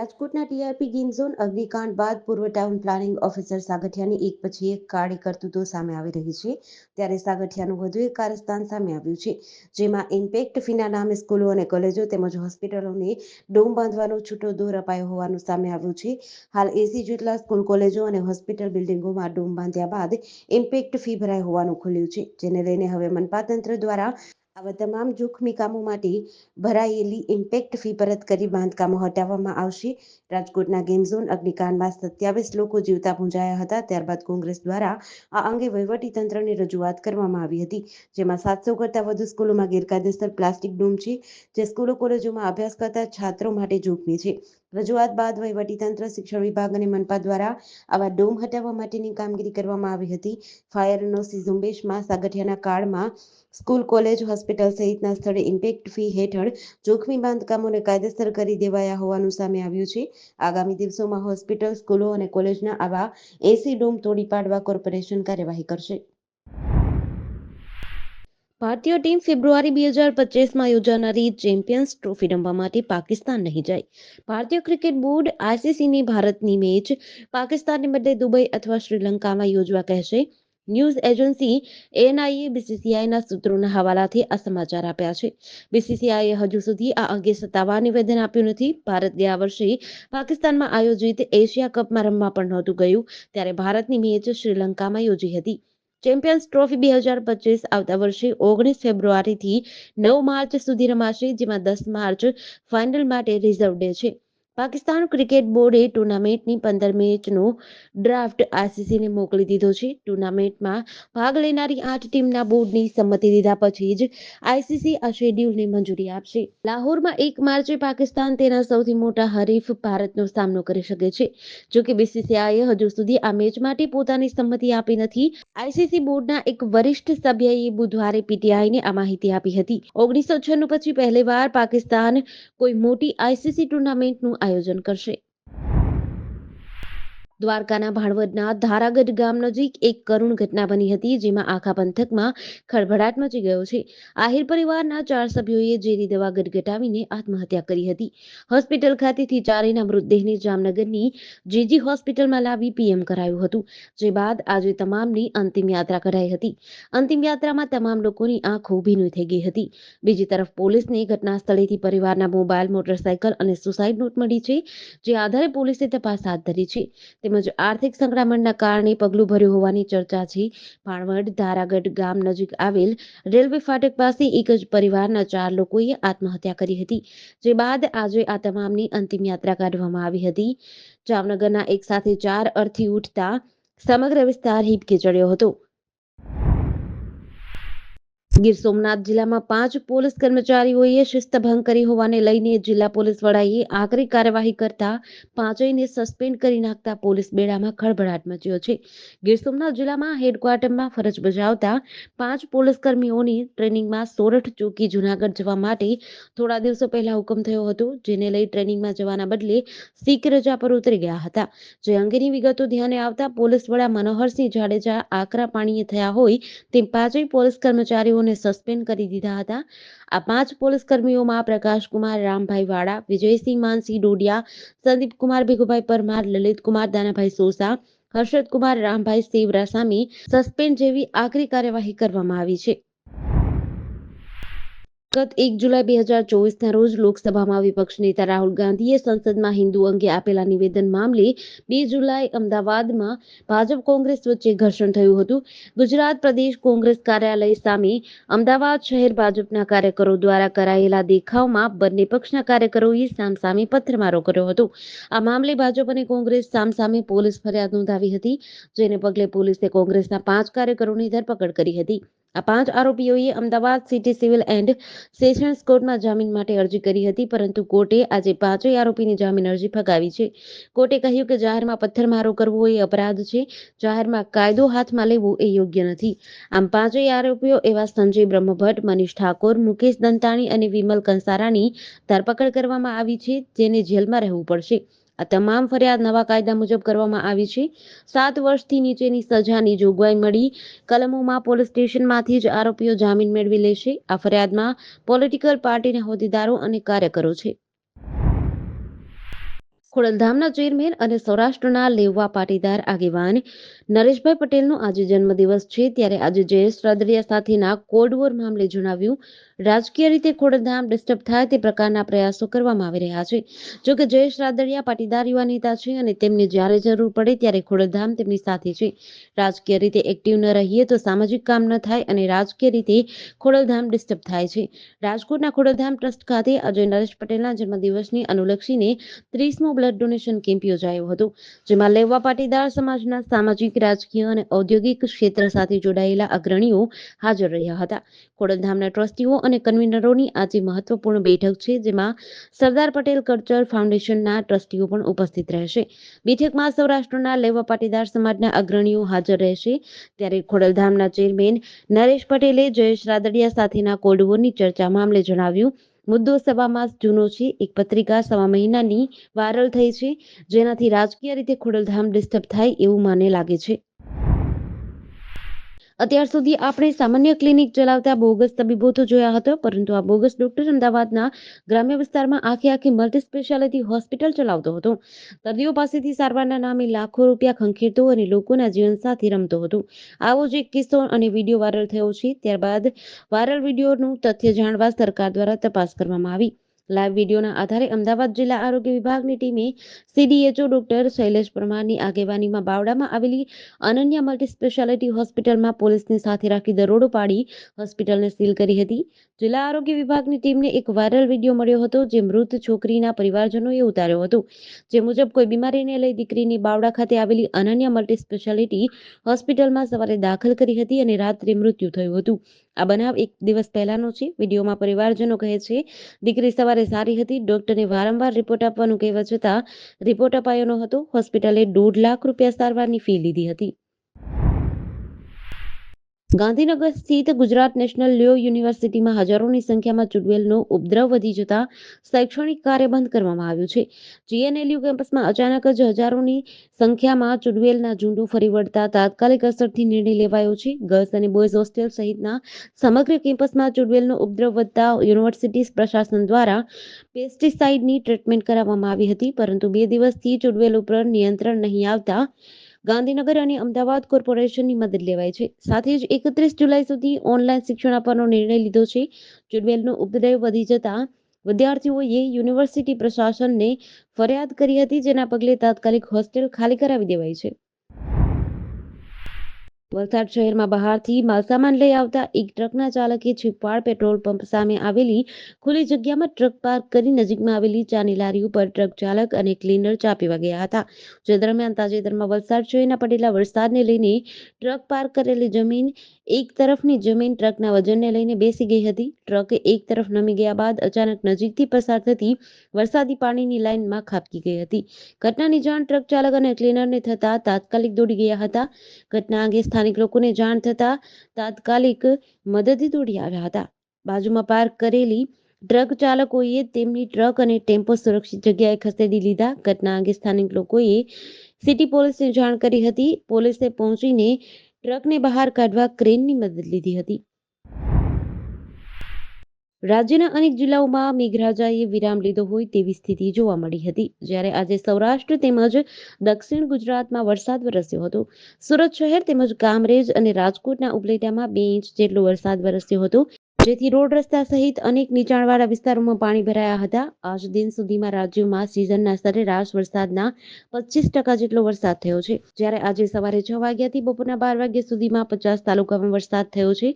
રાજકોટના TRP game zone અગ્નિકાંડ બાદ પૂર્વ ટાઉન પ્લાનિંગ ઓફિસર સાગઠિયાની એક પછી એક કાળી કરતૂતો સામે આવી રહી છે. ત્યારે સાગઠિયાનું વધુ એક કારસ્તાન સામે આવ્યું છે, જેમાં ઇમ્પેક્ટ ફીના નામે સ્કૂલો અને કોલેજો તેમજ હોસ્પિટલોને ડોમ બાંધવાનો છૂટો દોર અપાયો હોવાનું સામે આવ્યું છે. હાલ 80 જેટલા સ્કૂલ, કોલેજો અને હોસ્પિટલ બિલ્ડિંગોમાં ડોમ બાંધ્યા બાદ ઇમ્પેક્ટ ફી ભરાઈ હોવાનું ખુલ્યું છે, જેને લઈને હવે મનપા તંત્ર દ્વારા આવા તમામ જોખમી કામો માટે ભરાયેલી ઇમ્પેક્ટ ફી પરત કરી બાંધકામો હટાવવામાં આવશે. રાજકોટના ગેમ ઝોન અગ્નિકાંડમાં 27 લોકો જીવતા ભૂંજાયા હતા. ત્યારબાદ કોંગ્રેસ દ્વારા આ અંગે વહીવટીતંત્રને રજૂઆત કરવામાં આવી હતી, જેમાં 700 કરતાં વધુ સ્કૂલોમાં ગેરકાયદેસર પ્લાસ્ટિક ડોમ છે, જે સ્કૂલો, કોલેજોમાં અભ્યાસ કરતા છાત્રો માટે જોખમી છે. રજૂઆત બાદ વહીવટીતંત્ર, શિક્ષણ વિભાગ અને મનપા દ્વારા આવા ડોમ હટાવવા માટેની કામગીરી કરવામાં આવી હતી. ફાયર એનઓસી ઝુંબેશમાં સાગઠિયાના કાળમાં સ્કૂલ, કોલેજ, હોસ્પિટલ સહિતના સ્થળે ઇમ્પેક્ટ ફી હેઠળ જોખમી બાંધકામોને કાયદેસર કરી દેવાયા હોવાનું સામે આવ્યું છે. આગામી દિવસોમાં હોસ્પિટલ, સ્કૂલો અને કોલેજના આવા 80 ડોમ તોડી પાડવા કોર્પોરેશન કાર્યવાહી કરશે. ભારતીય ટીમ ફેબ્રુઆરી 2025માં યોજાનારી ચેમ્પિયન્સ ટ્રોફી રમવા માટે પાકિસ્તાન નહીં જાય. ભારતીય ક્રિકેટ બોર્ડ આઈસીસીની ભારતની મેચ પાકિસ્તાનને બદલે દુબઈ અથવા શ્રીલંકામાં યોજવા કહેશે. ન્યૂઝ એજન્સી એએનઆઈએ બીસીસીઆઈના સૂત્રોના હવાલાથી આ સમાચાર આપ્યા છે. બીસીસીઆઈએ હજુ સુધી આ અંગે સત્તાવાર નિવેદન આપ્યું નથી. ભારત ગયા વર્ષે પાકિસ્તાનમાં આયોજિત એશિયા કપમાં રમવા પણ નહોતું ગયું, ત્યારે ભારતની મેચ શ્રીલંકામાં યોજી હતી. ચેમ્પિયન્સ ટ્રોફી 2025 આવતા વર્ષે 19 ફેબ્રુઆરીથી 9 માર્ચ સુધી રમાશે, જેમાં 10 માર્ચ ફાઇનલ માટે રિઝર્વ ડે છે. પાકિસ્તાન ક્રિકેટ બોર્ડે ટુર્નામેન્ટની 15 મેચનો ડ્રાફ્ટ આઈસીસીને મોકલી દીધો છે. ટુર્નામેન્ટમાં ભાગ લેનારી 8 ટીમના બોર્ડની સંમતિ લીધા પછી જ આઈસીસી આ શેડ્યુલને મંજૂરી આપશે. લાહોરમાં 1 માર્ચે પાકિસ્તાન તેના સૌથી મોટા હરીફ ભારતનો સામનો કરી શકે છે. જોકે બીસીસીઆઈએ હજુ સુધી આ મેચ માટે પોતાની સંમતિ આપી નથી. આઈસીસી બોર્ડના એક વરિષ્ઠ સભ્યએ બુધવારે પીટીઆઈને આ માહિતી આપી હતી. 1996 પછી પહેલીવાર પાકિસ્તાન કોઈ મોટી આઈસીસી ટુર્નામેન્ટનું આયોજન કરશે. દ્વારકાના ભાણવડના ધારાગઢ ગામ નજીક એક કરુણ ઘટના બની હતી, જેમાં આખા પંથકમાં ખળભળાટ મચી ગયો છે. આહિર પરિવારના 4 સભ્યોએ ઝેરી દવા ગટગટાવીને આત્મહત્યા કરી હતી. હોસ્પિટલ ખાતેથી ચારેયના મૃતદેહને જામનગરની જીજી હોસ્પિટલમાં લાવી પીએમ કરાયું હતું, જે બાદ આજે તમામની અંતિમ યાત્રા કઢાઈ હતી. અંતિમ યાત્રામાં તમામ લોકોની આંખો ભીની થઈ ગઈ હતી. બીજી તરફ પોલીસને ઘટના સ્થળેથી પરિવારના મોબાઈલ, મોટરસાયકલ અને સુસાઇડ નોટ મળી છે, જે આધારે પોલીસે તપાસ હાથ ધરી છે. તેમજ આર્થિક સંકળામણના કારણે પગલું ભર્યું હોવાની ચર્ચા છે. ભાણવડ ધારાગઢ ગામ નજીક આવેલ રેલવે ફાટક પાસે એક જ પરિવારના 4 લોકોએ આત્મહત્યા કરી હતી, જે બાદ આજે આ તમામની અંતિમ યાત્રા કાઢવામાં આવી હતી. જામનગરના એક સાથે 4 અર્થી ઉઠતા સમગ્ર વિસ્તાર હિબકે ચડ્યો હતો. ગીર સોમનાથ જિલ્લામાં 5 પોલીસ કર્મચારીઓએ શિસ્તભંગ કરી હોવાને લઈને જિલ્લા પોલીસ વડાએ આકરી કાર્યવાહી કરતા 5ને સસ્પેન્ડ કરી નાખતા પોલીસ બેડામાં ખળભળાટ મચ્યો છે. ગીર સોમનાથ જિલ્લામાં હેડક્વાર્ટરમાં ફરજ બજાવતા 5 પોલીસ કર્મીઓની ટ્રેનિંગમાં સોરઠ ચોકી જૂનાગઢ જવા માટે થોડા દિવસો પહેલા હુકમ થયો હતો, જેને લઈ ટ્રેનિંગમાં જવાના બદલે શીખ રજા પર ઉતરી ગયા હતા. જે અંગેની વિગતો ધ્યાને આવતા પોલીસ વડા મનોહરસિંહ જાડેજા આકરા પાણીએ થયા હોય તેમ 5 પોલીસ કર્મચારીઓને સસ્પેન્ડ કરી દીધા હતા. આ 5 પોલીસ કર્મીઓમાં પ્રકાશકુમાર રામભાઈ વાડા, વિજયસિંહ માનસિંહ ડોડિયા, સંદીપકુમાર ભીખુભાઈ પરમાર, લલિતકુમાર દાનાભાઈ સોસા, હર્ષદકુમાર રામભાઈ સેવરા સામે સસ્પેન્ડ જેવી આકરી કાર્યવાહી કરવામાં આવી છે. ગત 1 જુલાઈ 2024ના રોજ લોકસભામાં વિપક્ષ નેતા રાહુલ ગાંધીએ સંસદમાં હિન્દુ અંગે આપેલા નિવેદન મામલે 2 જુલાઈ અમદાવાદમાં ભાજપ કોંગ્રેસ વચ્ચે ઘર્ષણ થયું હતું. ગુજરાત પ્રદેશ કોંગ્રેસ કાર્યાલય સામે અમદાવાદ શહેર ભાજપના કાર્યકરો દ્વારા કરાયેલા દેખાવમાં બંને પક્ષના કાર્યકરોએ સામસામે પથ્થરમારો કર્યો હતો. આ મામલે ભાજપ અને કોંગ્રેસ સામસામે પોલીસ ફરિયાદ નોંધાવી હતી, જેને પગલે પોલીસે કોંગ્રેસના 5 કાર્યકરોની ધરપકડ કરી હતી. આ 5 આરોપીઓએ Ahmedabad city civil and sessions કોર્ટમાં જામીન માટે અરજી કરી હતી, પરંતુ કોર્ટે આજે 5 આરોપીની જામીન અરજી ફગાવી છે. કોર્ટે કહ્યું કે જાહેરમાં પથ્થરમારો કરવો એ અપરાધ છે. જાહેરમાં કાયદો હાથમાં લેવો એ યોગ્ય નથી. આમ 5 આરોપીઓ એવા સંજય બ્રહ્મભટ્ટ, મનીષ ઠાકોર, મુકેશ દંતાણી અને વિમલ કંસારાની ધરપકડ કરવામાં આવી છે, જેને જેલમાં રહેવું પડશે. આ તમામ ફરિયાદ નવા કાયદા મુજબ કરવામાં આવી છે. 7 વર્ષથી નીચેની સજાની જોગવાઈ મળી કલમોમાં પોલીસ સ્ટેશનમાંથી જ આરોપીઓ જામીન મેળવી લેશે. આ ફરિયાદમાં પોલિટિકલ પાર્ટીના હોદ્દેદારો અને કાર્યકરો છે. ખોડલધામના ચેરમેન અને સૌરાષ્ટ્રના લેવા પાટીદાર આગેવાન નરેશભાઈ પટેલનો આજે જન્મદિવસ છે, ત્યારે આજે જયેશ રાદડિયા સાથેના કોલ્ડ વોર મામલે જણાવ્યું, રાજકીય રીતે ખોડલધામ ડિસ્ટર્બ થાય તે પ્રકારના પ્રયાસો કરવામાં આવી રહ્યા છે. જોકે જયેશ રાદડિયા પાટીદાર યુવા નેતા છે અને તેમને જ્યારે જરૂર પડે ત્યારે ખોડલધામ તેમની સાથે છે. રાજકીય રીતે એક્ટિવ ન રહીએ તો સામાજિક કામ ન થાય અને રાજકીય રીતે ખોડલધામ ડિસ્ટર્બ થાય છે. રાજકોટના ખોડલધામ ટ્રસ્ટ ખાતે આજે નરેશ પટેલના જન્મદિવસની અનુલક્ષીને 30મો બ્લડ ડોનેશન કેમ્પ યોજાયો હતો, જેમાં લેવા પાટીદાર સમાજના સામાજિક, રાજકીય અને ઔદ્યોગિક ક્ષેત્ર સાથે જોડાયેલા અગ્રણીઓ હાજર રહ્યા હતા. ખોડલધામના ટ્રસ્ટીઓ અને કન્વીનરોની આજે મહત્વપૂર્ણ બેઠક છે, જેમાં સરદાર પટેલ કલ્ચર ફાઉન્ડેશનના ટ્રસ્ટીઓ પણ ઉપસ્થિત રહેશે. બેઠકમાં સૌરાષ્ટ્રના લેવા પાટીદાર સમાજના અગ્રણીઓ હાજર રહેશે. ત્યારે ખોડલધામના ચેરમેન નરેશ પટેલે જયેશ રાદડિયા સાથેના કોલ્ડ વોરની ચર્ચા મામલે જણાવ્યું, મુદ્દો સવામાં જૂનો છે. એક પત્રિકા સવા મહિનાની વાયરલ થઈ છે, જેનાથી રાજકીય રીતે ખોડલધામ ડિસ્ટર્બ થાય એવું મને લાગે છે. અત્યાર સુધી આપણે સામાન્ય ક્લિનિક ચલાવતા બોગસ તબીબો તો જોયા હતો, પરંતુ આ બોગસ ડોક્ટર અમદાવાદના ગ્રામ્ય વિસ્તારમાં આખી મલ્ટી સ્પેશિયાલિટી હોસ્પિટલ ચલાવતો હતો. દર્દીઓ પાસેથી સારવારના નામે લાખો રૂપિયા ખંખેરતો અને લોકોના જીવન સાથે રમતો હતો. આવો જ એક કિસ્સો અને વિડીયો વાયરલ થયો છે. ત્યારબાદ વાયરલ વિડીયોનું તથ્ય જાણવા સરકાર દ્વારા તપાસ કરવામાં આવી. લાઈવ વિડીયોના આધારે અમદાવાદ જિલ્લા આરોગ્ય વિભાગની ટીમે સીડીએચઓ ડોક્ટર શૈલેષ પરમારની આગેવાનીમાં બાવળામાં આવેલી અનન્ય મલ્ટી સ્પેશિયાલિટી હોસ્પિટલમાં પોલીસને સાથે રાખી દરોડો પાડી હોસ્પિટલને સીલ કરી હતી. જિલ્લા આરોગ્ય વિભાગની ટીમને એક વાયરલ વિડીયો મળ્યો હતો, જે મૃત છોકરીના પરિવારજનોએ ઉતાર્યો હતો. જે મુજબ કોઈ બીમારીને લઈ દીકરીની બાવળા ખાતે આવેલી અનન્ય મલ્ટી સ્પેશિયાલિટી હોસ્પિટલમાં સવારે દાખલ કરી હતી અને રાત્રે મૃત્યુ થયું હતું. આ બનાવ એક દિવસ પહેલાનો છે. વિડીયોમાં પરિવારજનો કહે છે, દીકરી સવારે સારી હતી. ડોક્ટરને વારંવાર રિપોર્ટ આપવાનું કહેવા છતાં રિપોર્ટ અપાયો ન હતો. હોસ્પિટલે 1.5 લાખ રૂપિયા સારવારની ફી લીધી હતી. ગાંધીનગર સ્થિત ગુજરાત નેશનલ લો યુનિવર્સિટીમાં હજારોની સંખ્યામાં ચૂડવેલનો ઉપદ્રવ વધી જતા શૈક્ષણિક કાર્ય બંધ કરવામાં આવ્યું છે. જીએનએલયુ કેમ્પસમાં અચાનક જ હજારોની સંખ્યામાં ચૂડવેલના ઝુંડો ફરી વળતા તાત્કાલિક અસરથી નિર્ણય લેવાયો છે. ગર્લ્સ અને બોયઝ હોસ્ટેલ સહિતના સમગ્ર કેમ્પસમાં ચૂડવેલનો ઉપદ્રવ વધતા યુનિવર્સિટી પ્રશાસન દ્વારા પેસ્ટિસાઇડની ટ્રીટમેન્ટ કરાવવામાં આવી હતી, પરંતુ 2 દિવસથી ચૂડવેલ ઉપર નિયંત્રણ નહીં આવતા ગાંધીનગર અને અમદાવાદ કોર્પોરેશનની મદદ લેવાય છે. સાથે જ 31 જુલાઈ સુધી ઓનલાઈન શિક્ષણ આપવાનો નિર્ણય લીધો છે. ચૂડવેલનો ઉપદ્રવ વધી જતા વિદ્યાર્થીઓએ યુનિવર્સિટી પ્રશાસનને ફરિયાદ કરી હતી, જેના પગલે તાત્કાલિક હોસ્ટેલ ખાલી કરાવી દેવાઈ છે. વલસાડ શહેરમાં બહારથી માલસામાન લઈ આવતા એક ટ્રકના ચાલકે છીપવાડ પેટ્રોલ પંપ સામે આવેલી ખુલ્લી જગ્યામાં ટ્રક પાર્ક કરી નજીકમાં આવેલી ચાની લારી ઉપર ટ્રક ચાલક અને ક્લીનર ચા પીવા ગયા હતા. જે દરમિયાન તાજેતરમાં વલસાડ શહેરમાં પડેલા વરસાદને લઈને ટ્રક પાર્ક કરેલી જમીન એક તરફની જમીન ટ્રકના વજનને લઈને બેસી ગઈ હતી. ટ્રક એક તરફ નમી ગયા બાદ અચાનક નજીકથી પસાર થતી વરસાદી પાણીની લાઇનમાં ખાબકી ગઈ હતી. ઘટનાની જાણ ટ્રક ચાલક અને ક્લીનરને થતા તાત્કાલિક દોડી ગયા હતા. ઘટના અંગે સ્થાનિક લોકોને જાણ થતા તાત્કાલિક મદદે દોડી આવ્યા હતા. બાજુમાં પાર્ક કરેલી ટ્રક ચાલકોએ તેમની ટ્રક અને ટેમ્પો સુરક્ષિત જગ્યાએ ખસેડી લીધા. ઘટના અંગે સ્થાનિક લોકોએ સિટી પોલીસને જાણ કરી હતી. પોલીસે પહોંચીને ટ્રકને બહાર કાઢવા ક્રેનની મદદ લીધી હતી. રાજ્યના અનેક જિલ્લાઓમાં મેઘરાજાએ વિરામ લીધો હોય તેવી સ્થિતિ જોવા મળી હતી, જ્યારે આજે સૌરાષ્ટ્ર તેમજ દક્ષિણ ગુજરાતમાં વરસાદ વરસ્યો હતો. સુરત શહેર તેમજ કામરેજ અને રાજકોટના ઉપલેટામાં 2 ઇંચ જેટલો વરસાદ વરસ્યો હતો, જેથી રોડ રસ્તા સહિત અનેક નીચાણવાળા વિસ્તારોમાં પાણી ભરાયા હતા. આજ દિન સુધીમાં રાજ્યમાં સિઝનના સરેરાશ વરસાદના 25% જેટલો વરસાદ થયો છે, જ્યારે આજે સવારે 6 વાગ્યાથી બપોરના 12 વાગ્યા સુધીમાં 50 તાલુકામાં વરસાદ થયો છે.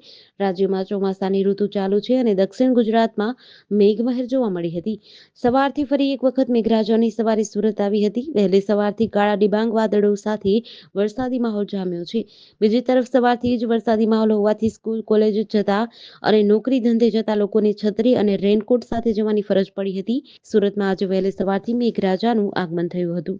રાજ્યમાં ચોમાસાની ઋતુ ચાલુ છે અને દક્ષિણ ગુજરાતમાં મેઘમહેર જોવા મળી હતી. સવારથી ફરી એક વખત મેઘરાજાની સવારી સુરત આવી હતી. વહેલી સવારથી કાળા ડિબાંગ વાદળો સાથે વરસાદી માહોલ જામ્યો છે. બીજી તરફ સવારથી જ વરસાદી માહોલ હોવાથી સ્કૂલ, કોલેજ જતા અને નોકરી ધંધે જતા લોકોને છત્રી અને રેનકોટ સાથે જવાની ફરજ પડી હતી. સુરતમાં આજે વહેલી સવારથી મેઘરાજાનું આગમન થયું હતું.